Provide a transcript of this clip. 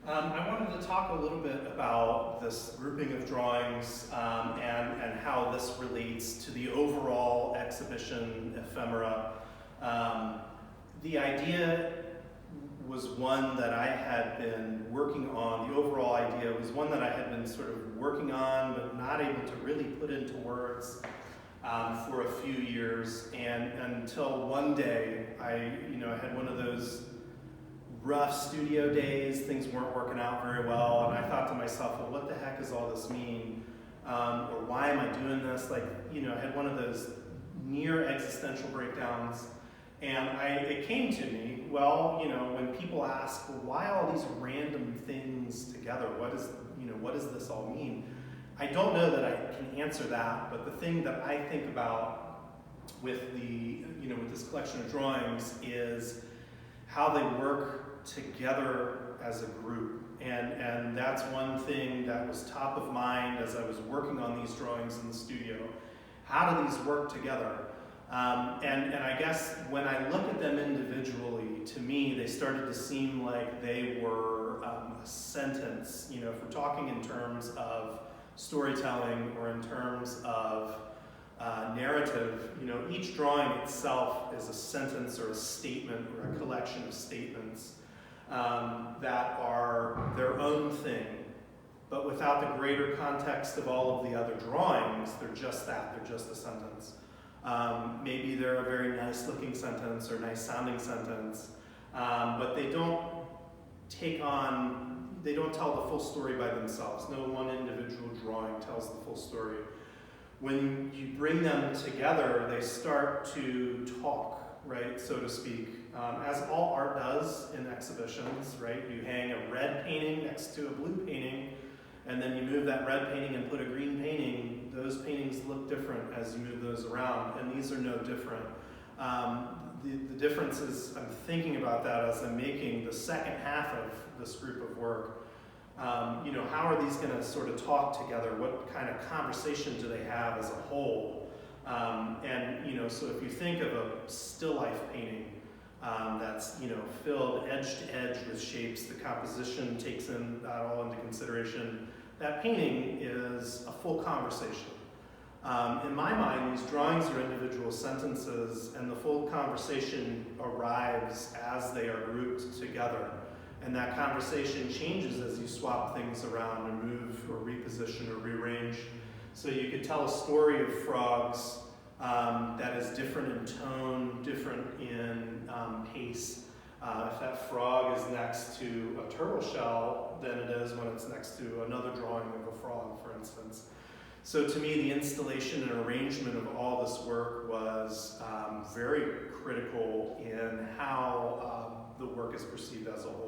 I wanted to talk a little bit about this grouping of drawings and how this relates to the overall exhibition ephemera. The idea was one that I had been working on. The overall idea was one that I had been sort of working on but not able to really put into words for a few years, and until one day I had one of those rough studio days. Things weren't working out very well, and I thought to myself, well, what the heck does all this mean? Or why am I doing this? I had one of those near existential breakdowns, and it came to me, well, when people ask, well, why all these random things together? What does this all mean? I don't know that I can answer that, but the thing that I think about with with this collection of drawings is how they work together as a group. And that's one thing that was top of mind as I was working on these drawings in the studio. How do these work together? And I guess when I look at them individually, to me, they started to seem like they were a sentence. If we're talking in terms of storytelling or in terms of narrative, each drawing itself is a sentence or a statement or a collection of statements that are their own thing, but without the greater context of all of the other drawings. They're just that, they're just a sentence. Maybe they're a very nice looking sentence or nice sounding sentence, but they don't tell the full story by themselves. No one individual drawing tells the full story. When you bring them together, they start to talk, right, so to speak, as all art does in exhibitions, right? You hang a red painting next to a blue painting, and then you move that red painting and put a green painting. Those paintings look different as you move those around, and these are no different. The difference is, I'm thinking about that as I'm making the second half of this group of work. How are these going to sort of talk together? What kind of conversation do they have as a whole? So if you think of a still life painting that's filled edge to edge with shapes, the composition takes that all into consideration. That painting is a full conversation. In my mind, these drawings are individual sentences, and the full conversation arrives as they are grouped together. And that conversation changes as you swap things around and move or reposition or rearrange. So you could tell a story of frogs that is different in tone, different in pace. If that frog is next to a turtle shell than it is when it's next to another drawing of a frog, for instance. So to me, the installation and arrangement of all this work was very critical in how the work is perceived as a whole.